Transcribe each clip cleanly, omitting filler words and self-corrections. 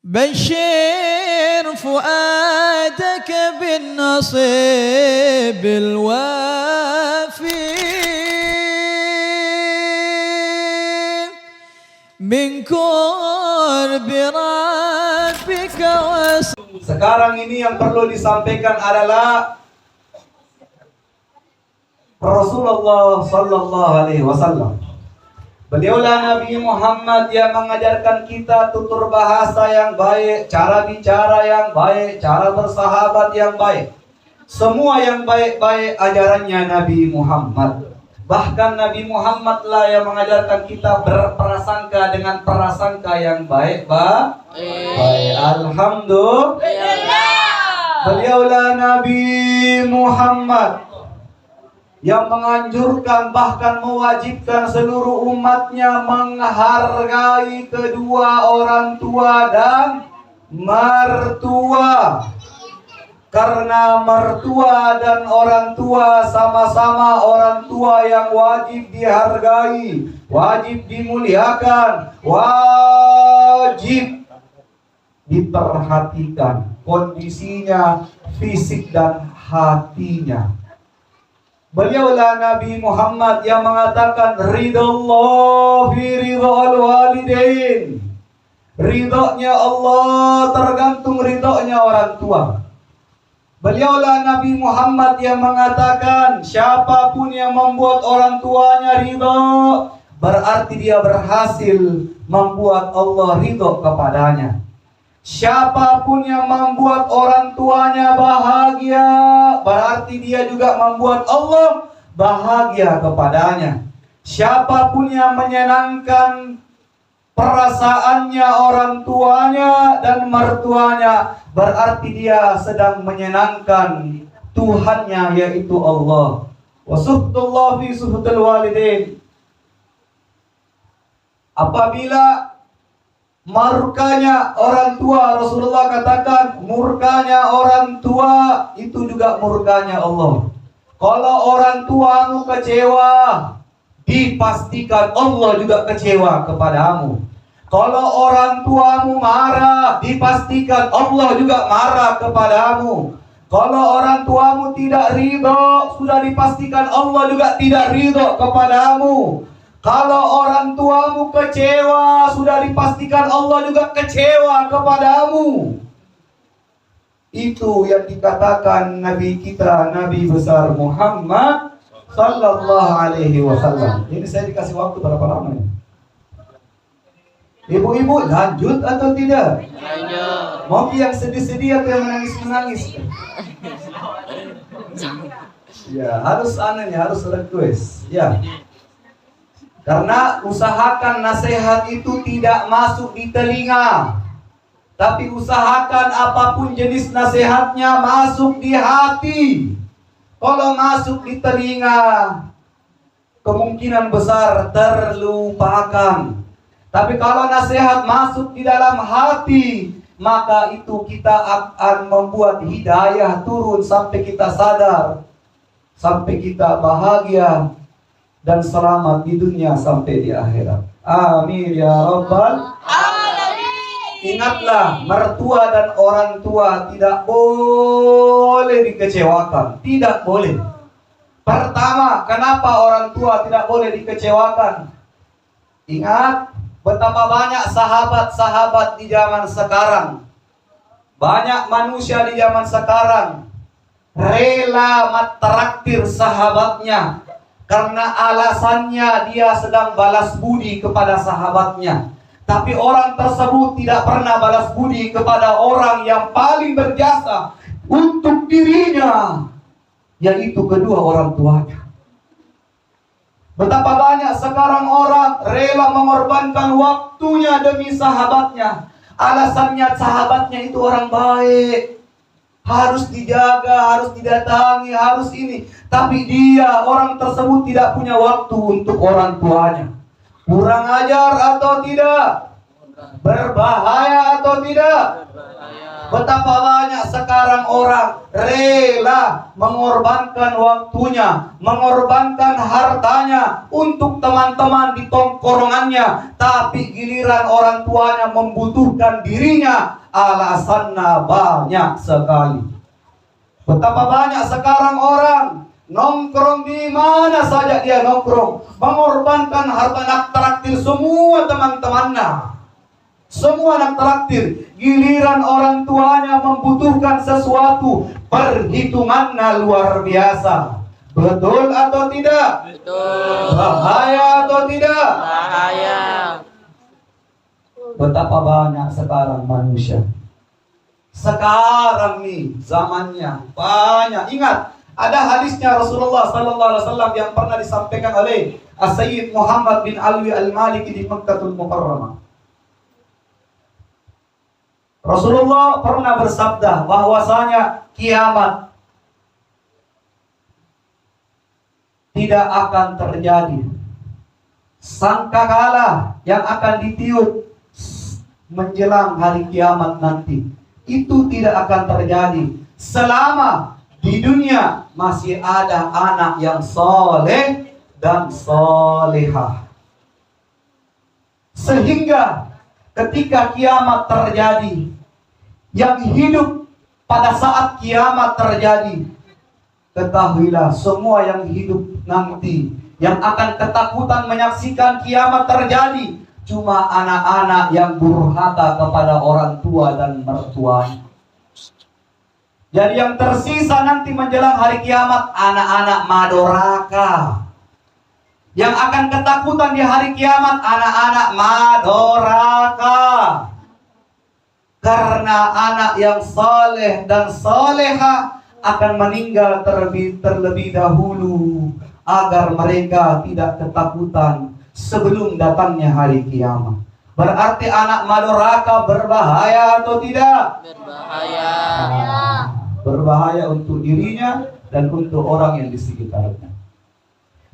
بشر فؤادك بالنصيب الوافي من قرب ربك. Sekarang ini yang perlu disampaikan adalah Rasulullah Sallallahu Alaihi Wasallam. Beliaulah Nabi Muhammad yang mengajarkan kita tutur bahasa yang baik, cara bicara yang baik, cara bersahabat yang baik. Semua yang baik-baik ajarannya Nabi Muhammad. Bahkan Nabi Muhammad lah yang mengajarkan kita berprasangka dengan prasangka yang baik. Baik. Alhamdulillah. Beliaulah Nabi Muhammad yang menganjurkan bahkan mewajibkan seluruh umatnya menghargai kedua orang tua dan mertua. Karena mertua dan orang tua sama-sama orang tua yang wajib dihargai, wajib dimuliakan, wajib diperhatikan kondisinya, fisik dan hatinya. Beliaulah Nabi Muhammad yang mengatakan ridallah fi ridhal walidain. Ridhonya Allah tergantung ridhonya orang tua. Beliaulah Nabi Muhammad yang mengatakan siapapun yang membuat orang tuanya ridho, berarti dia berhasil membuat Allah ridho kepadanya. Siapapun yang membuat orang tuanya bahagia, berarti dia juga membuat Allah bahagia kepadanya. Siapapun yang menyenangkan perasaannya orang tuanya dan mertuanya, berarti dia sedang menyenangkan Tuhannya, yaitu Allah. Wa suhtullah fi suhtul walidain. Apabila murkanya orang tua, Rasulullah katakan murkanya orang tua itu juga murkanya Allah. Kalau orang tuamu kecewa, dipastikan Allah juga kecewa kepadamu. Kalau orang tuamu marah, dipastikan Allah juga marah kepadamu. Kalau orang tuamu tidak ridho, sudah dipastikan Allah juga tidak ridho kepadamu. Kalau orang tuamu kecewa, sudah dipastikan Allah juga kecewa kepadamu. Itu yang dikatakan Nabi kita, Nabi besar Muhammad Sallallahu Alaihi Wasallam. Ini saya dikasih waktu berapa lama ya? Ibu-ibu lanjut atau tidak? Lanjut. Mau yang sedih-sedih atau yang menangis-menangis? Ya, harus harus request. Ya. Karena usahakan nasihat itu tidak masuk di telinga, tapi usahakan apapun jenis nasihatnya masuk di hati. Kalau masuk di telinga, kemungkinan besar terlupakan. Tapi kalau nasihat masuk di dalam hati, maka itu kita akan membuat hidayah turun sampai kita sadar, sampai kita bahagia dan selamat di dunia sampai di akhirat. Amin ya rabbal alamin. Ingatlah, mertua dan orang tua tidak boleh dikecewakan. Tidak boleh. Pertama, kenapa orang tua tidak boleh dikecewakan? Ingat betapa banyak sahabat-sahabat di zaman sekarang. Banyak manusia di zaman sekarang rela mentraktir sahabatnya karena alasannya dia sedang balas budi kepada sahabatnya. Tapi orang tersebut tidak pernah balas budi kepada orang yang paling berjasa untuk dirinya, yaitu kedua orang tuanya. Betapa banyak sekarang orang rela mengorbankan waktunya demi sahabatnya. Alasannya sahabatnya itu orang baik, harus dijaga, harus didatangi, harus ini. Tapi dia, orang tersebut tidak punya waktu untuk orang tuanya. Kurang ajar atau tidak? Berbahaya atau tidak? Betapa banyak sekarang sekarang orang rela mengorbankan waktunya, mengorbankan hartanya untuk teman-teman di tongkrongannya, tapi giliran orang tuanya membutuhkan dirinya, alasannya banyak sekali. Betapa banyak sekarang orang nongkrong di mana saja dia nongkrong, mengorbankan harta, nak traktir semua teman-temannya. Semua nak traktir, giliran orang tuanya membutuhkan sesuatu, perhitungannya luar biasa. Betul atau tidak? Betul. Bahaya atau tidak? Bahaya. Betapa banyak sekarang manusia. Sekarang nih zamannya banyak. Ingat, ada hadisnya Rasulullah sallallahu alaihi wasallam yang pernah disampaikan oleh As-Sayyid Muhammad bin Alwi Al-Maliki di Makkahul Mukarramah. Rasulullah pernah bersabda bahwasanya kiamat tidak akan terjadi. Sangkakala yang akan ditiup menjelang hari kiamat nanti, itu tidak akan terjadi selama di dunia masih ada anak yang soleh dan solehah. Sehingga ketika kiamat terjadi, yang hidup pada saat kiamat terjadi, ketahuilah semua yang hidup nanti yang akan ketakutan menyaksikan kiamat terjadi cuma anak-anak yang durhaka kepada orang tua dan mertuanya. Jadi yang tersisa nanti menjelang hari kiamat anak-anak madoraka. Yang akan ketakutan di hari kiamat anak-anak madoraka. Karena anak yang saleh dan saleha akan meninggal terlebih dahulu agar mereka tidak ketakutan sebelum datangnya hari kiamat. Berarti anak madoraka berbahaya atau tidak? Berbahaya. Berbahaya untuk dirinya dan untuk orang yang di sekitarnya.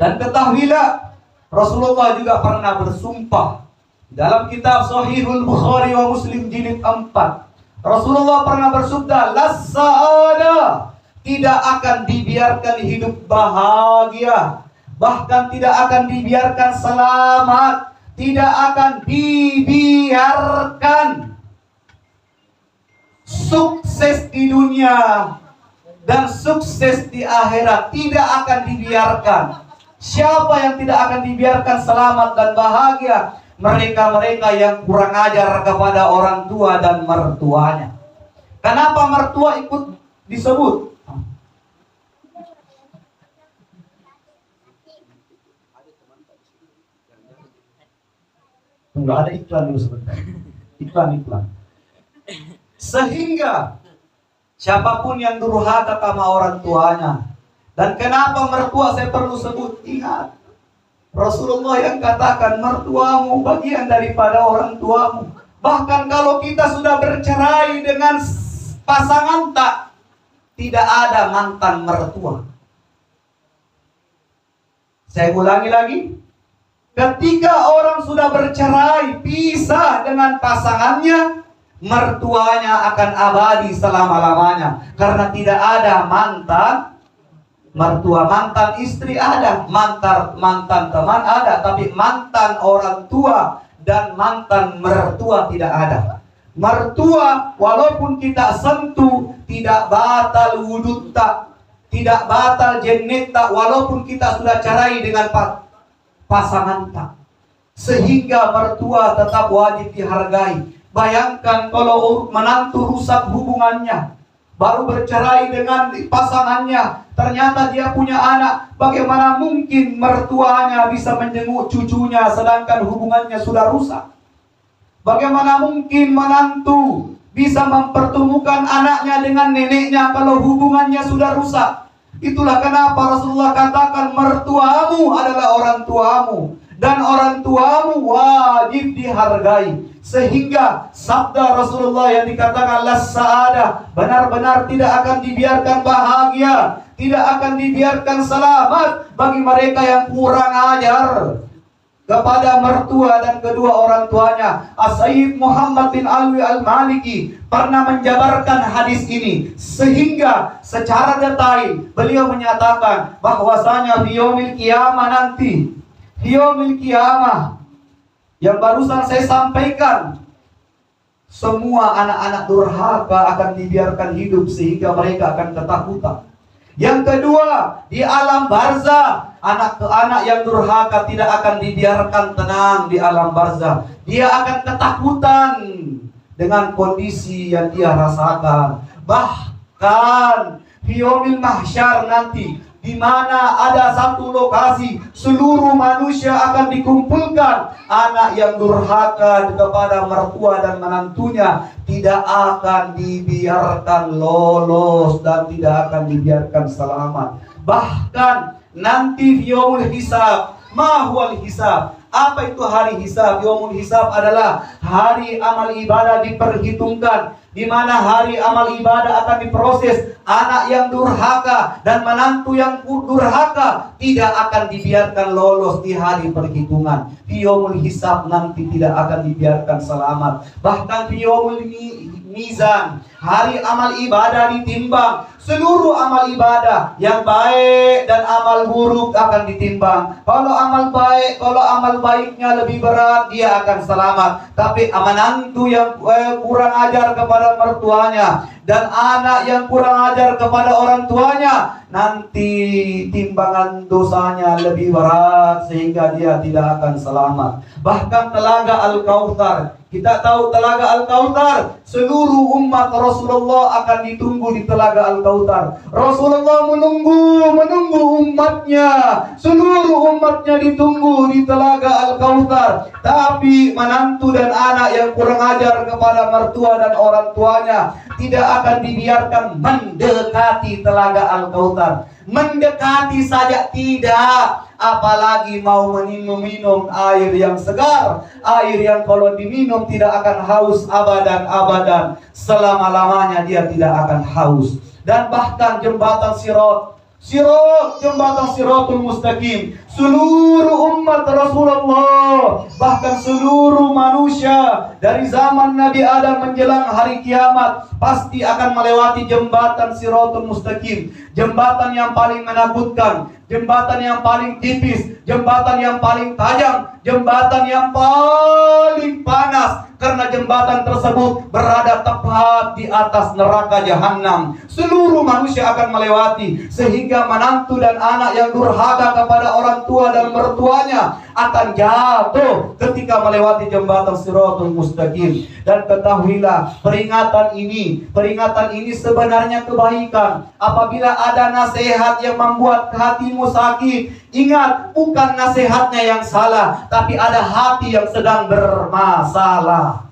Dan ketahuilah, Rasulullah juga pernah bersumpah dalam kitab Sahihul Bukhari wa Muslim jilid 4. Rasulullah pernah bersabda, "Las-sa'ada", tidak akan dibiarkan hidup bahagia, bahkan tidak akan dibiarkan selamat, tidak akan dibiarkan sukses di dunia dan sukses di akhirat, tidak akan dibiarkan. Siapa yang tidak akan dibiarkan selamat dan bahagia? Mereka-mereka yang kurang ajar kepada orang tua dan mertuanya. Kenapa mertua ikut disebut? Tunggu, ada iklan dulu sebentar. Iklan. Sehingga siapapun yang durhaka sama orang tuanya. Dan kenapa mertua saya perlu sebut? Ingat, Rasulullah yang katakan mertuamu bagian daripada orang tuamu. Bahkan kalau kita sudah bercerai dengan pasangan tidak ada mantan mertua. Saya ulangi lagi. Ketika orang sudah bercerai, pisah dengan pasangannya, mertuanya akan abadi selama-lamanya. Karena tidak ada mantan mertua. Mantan istri ada, mantan teman ada, tapi mantan orang tua dan mantan mertua tidak ada. Mertua walaupun kita sentuh, tidak batal wudhu tidak batal jenet walaupun kita sudah cerai dengan pasangan sehingga mertua tetap wajib dihargai. Bayangkan kalau menantu rusak hubungannya, baru bercerai dengan pasangannya, ternyata dia punya anak, bagaimana mungkin mertuanya bisa menjenguk cucunya sedangkan hubungannya sudah rusak? Bagaimana mungkin menantu bisa mempertemukan anaknya dengan neneknya kalau hubungannya sudah rusak? Itulah kenapa Rasulullah katakan mertuamu adalah orang tuamu dan orang tuamu wajib dihargai. Sehingga sabda Rasulullah yang dikatakan las-sa'adah, benar-benar tidak akan dibiarkan bahagia, tidak akan dibiarkan selamat bagi mereka yang kurang ajar. kepada mertua dan kedua orang tuanya. As-Sayyid Muhammad bin Alwi Al-Maliki pernah menjabarkan hadis ini sehingga secara detail beliau menyatakan bahwasanya yaumil qiyamah nanti, yaumil qiyamah yang barusan saya sampaikan, semua anak-anak durhaka akan dibiarkan hidup sehingga mereka akan ketakutan. Yang kedua, di alam barzah, anak-anak yang durhaka tidak akan dibiarkan tenang di alam barzah. Dia akan ketakutan dengan kondisi yang dia rasakan. Bahkan di yaumil mahsyar nanti, di mana ada satu lokasi seluruh manusia akan dikumpulkan, anak yang durhaka kepada mertua dan menantunya tidak akan dibiarkan lolos dan tidak akan dibiarkan selamat. Bahkan nanti yaumul hisab, ma huwal hisab? Apa itu hari hisab? Yaumul hisab adalah hari amal ibadah diperhitungkan, di mana hari amal ibadah akan diproses. Anak yang durhaka dan menantu yang durhaka tidak akan dibiarkan lolos di hari perhitungan. Di yaumul hisab nanti tidak akan dibiarkan selamat. Bahkan di yaumul mizan, hari amal ibadah ditimbang. Seluruh amal ibadah yang baik dan amal buruk akan ditimbang. Kalau amal baik, kalau amal baiknya lebih berat, dia akan selamat. Tapi menantu yang kurang ajar kepada mertuanya dan anak yang kurang ajar kepada orang tuanya, nanti timbangan dosanya lebih berat sehingga dia tidak akan selamat. Bahkan telaga Al-Kautsar, kita tahu telaga Al-Kautsar, seluruh umat Rasulullah akan ditunggu di telaga Al-Kautsar. Rasulullah menunggu umatnya, seluruh umatnya ditunggu di telaga Al-Kautsar. Tapi menantu dan anak yang kurang ajar kepada mertua dan orang tuanya tidak akan dibiarkan mendekati telaga Al-Kautsar. Mendekati saja tidak, apalagi mau meminum air yang segar, air yang kalau diminum tidak akan haus abadan, selama-lamanya dia tidak akan haus. Dan bahkan jembatan Sirat, jembatan Siratul Mustaqim, seluruh umat Rasulullah, bahkan seluruh manusia dari zaman Nabi Adam menjelang hari kiamat pasti akan melewati jembatan Siratul Mustaqim. Jembatan yang paling menakutkan, jembatan yang paling tipis, jembatan yang paling tajam, jembatan yang paling panas, karena jembatan tersebut berada tepat di atas neraka jahanam. Seluruh manusia akan melewati, sehingga menantu dan anak yang durhaka kepada orang tua dan mertuanya akan jatuh ketika melewati jembatan Siratul Mustaqim. Dan ketahuilah, peringatan ini sebenarnya kebaikan. Apabila ada nasihat yang membuat hatimu sakit, ingat, bukan nasihatnya yang salah, tapi ada hati yang sedang bermasalah.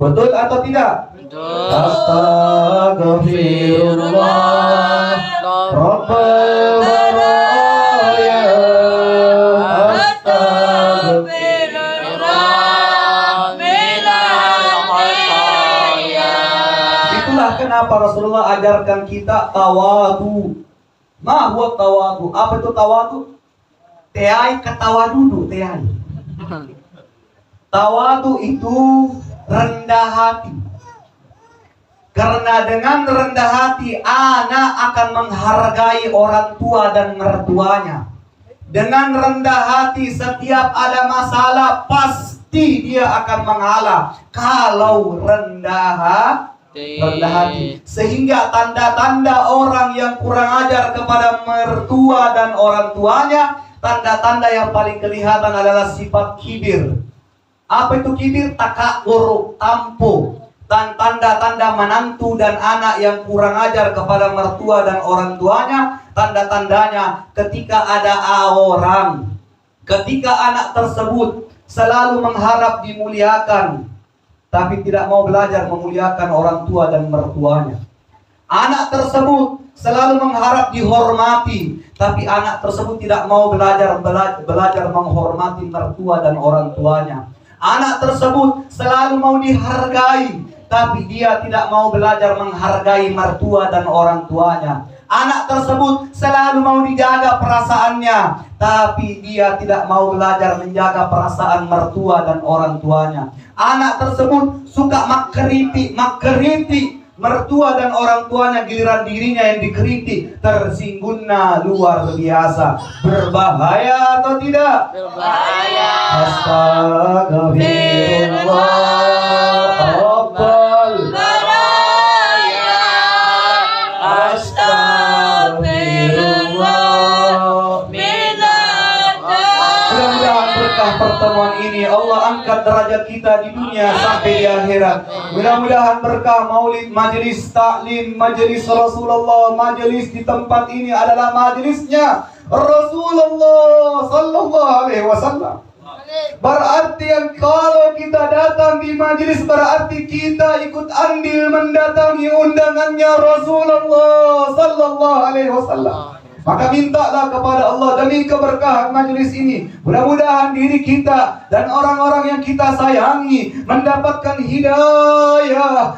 Betul atau tidak? Betul. Astagfirullah Rabbal baraya. Itulah kenapa Rasulullah ajarkan kita tawadu. Ma huwa tawadu? Apa itu tawadu? Teai ketawa dulu, teai. Tawadu itu rendah hati. Karena dengan rendah hati, anak akan menghargai orang tua dan mertuanya. Dengan rendah hati, setiap ada masalah pasti dia akan mengalah. Kalau rendah hati, sehingga tanda-tanda orang yang kurang ajar kepada mertua dan orang tuanya, tanda-tanda yang paling kelihatan adalah sifat kibir. Apa itu kibir? Takabur, tampu. Dan tanda-tanda menantu dan anak yang kurang ajar kepada mertua dan orang tuanya, tanda-tandanya ketika ada orang, ketika anak tersebut selalu mengharap dimuliakan, tapi tidak mau belajar memuliakan orang tua dan mertuanya. Anak tersebut selalu mengharap dihormati, tapi anak tersebut tidak mau belajar menghormati mertua dan orang tuanya. Anak tersebut selalu mau dihargai, tapi dia tidak mau belajar menghargai mertua dan orang tuanya. Anak tersebut selalu mau dijaga perasaannya, tapi dia tidak mau belajar menjaga perasaan mertua dan orang tuanya. Anak tersebut suka mengkritik mertua dan orang tuanya, giliran dirinya yang dikritik, tersinggungnya luar biasa. Berbahaya atau tidak? Berbahaya. Astagfirullah. Rabbal Baraya. Astagfirullah. Mudah-mudahan berkah pertemuan ini Allah angkat derajat kita di dunia sampai di akhirat. Mudah-mudahan berkah maulid, majelis taklim, majelis Rasulullah, majelis di tempat ini adalah majelisnya Rasulullah sallallahu alaihi wasallam. Berarti yang kalau kita datang di majelis berarti kita ikut andil mendatangi undangannya Rasulullah sallallahu alaihi wasallam. Maka mintalah kepada Allah demi keberkahan majelis ini. Mudah-mudahan diri kita dan orang-orang yang kita sayangi mendapatkan hidayah,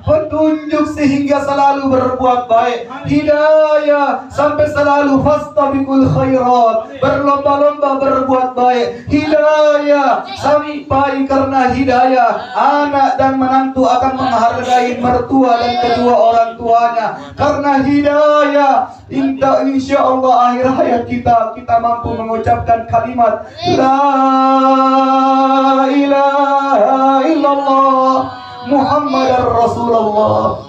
petunjuk sehingga selalu berbuat baik. Hidayah sampai selalu fastabiqul khairat, berlomba-lomba berbuat baik. Hidayah sampai karena hidayah anak dan menantu akan menghargai mertua dan kedua orang tuanya. Karena hidayah insya Allah akhir hayat kita mampu mengucapkan kalimat La ilaha illallah Muhammadar Rasulullah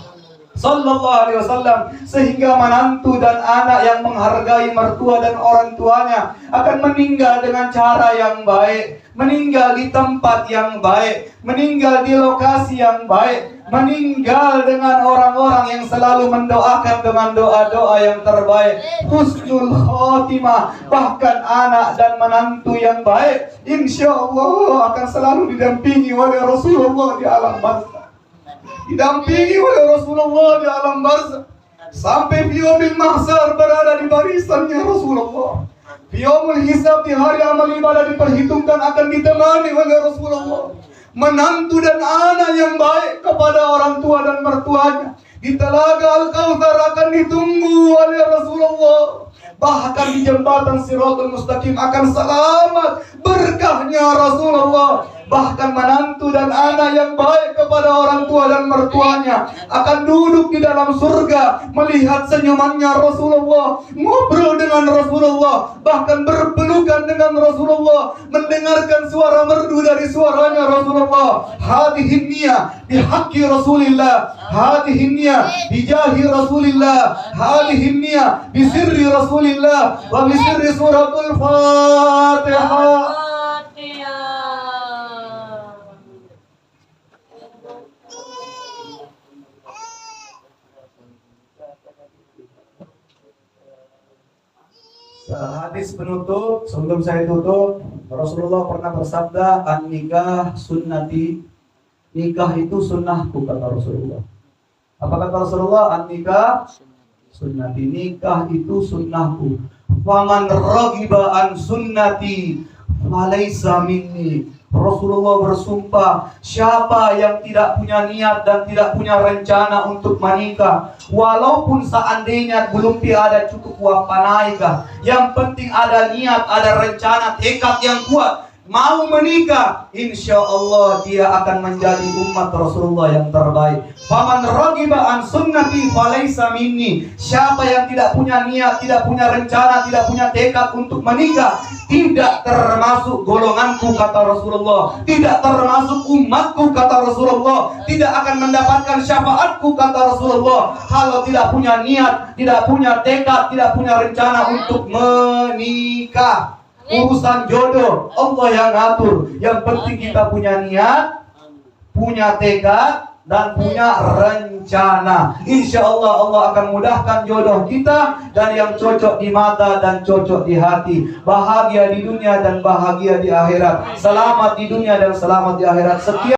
sallallahu alaihi wasallam, sehingga menantu dan anak yang menghargai mertua dan orang tuanya akan meninggal dengan cara yang baik, meninggal di tempat yang baik, meninggal di lokasi yang baik, meninggal dengan orang-orang yang selalu mendoakan dengan doa-doa yang terbaik, husnul khotimah. Bahkan anak dan menantu yang baik insya Allah akan selalu didampingi oleh Rasulullah di alam barzakh, didampingi oleh Rasulullah di alam barzakh, sampai yaumil mahsyar berada di barisannya Rasulullah. Yaumul hisab di hari amal ibadah diperhitungkan akan ditemani oleh Rasulullah. Menantu dan anak yang baik kepada orang tua dan mertuanya di telaga Al-Kautsar akan ditunggu oleh Rasulullah. Bahkan di jembatan Siratul Mustaqim akan selamat berkahnya Rasulullah. Bahkan menantu dan anak yang baik kepada orang tua dan mertuanya akan duduk di dalam surga melihat senyumannya Rasulullah, ngobrol dengan Rasulullah, bahkan berpelukan dengan Rasulullah, mendengarkan suara merdu dari suaranya Rasulullah. Hadhihi niyah bihaqqi Rasulillah, hadhihi niyah bijahi Rasulillah, hadhihi niyah bisirri Rasulillah wa bisirri suratul Fatihah. Hadis penutup, sebelum saya tutup, Rasulullah pernah bersabda, an-nikah sunnati, nikah itu sunnahku, kata Rasulullah. Apa kata Rasulullah? An-nikah sunnati, nikah itu sunnahku. Faman ragiba an sunnati falaysa minni. Rasulullah bersumpah, siapa yang tidak punya niat dan tidak punya rencana untuk menikah, walaupun seandainya belum ada cukup uang panaikah, yang penting ada niat, ada rencana, tekad yang kuat, mau menikah, insya Allah dia akan menjadi umat Rasulullah yang terbaik. Faman ragiba an sunnati falaysa minni. Siapa yang tidak punya niat, tidak punya rencana, tidak punya tekad untuk menikah, tidak termasuk golonganku, kata Rasulullah. Tidak termasuk umatku, kata Rasulullah. Tidak akan mendapatkan syafaatku, kata Rasulullah. Kalau tidak punya niat, tidak punya tekad, tidak punya rencana untuk menikah. Urusan jodoh Allah yang ngatur. Yang penting kita punya niat, punya tekad, dan punya rencana. Insya Allah Allah akan mudahkan jodoh kita, dan yang cocok di mata dan cocok di hati. Bahagia di dunia dan bahagia di akhirat. Selamat di dunia dan selamat di akhirat. Sekian.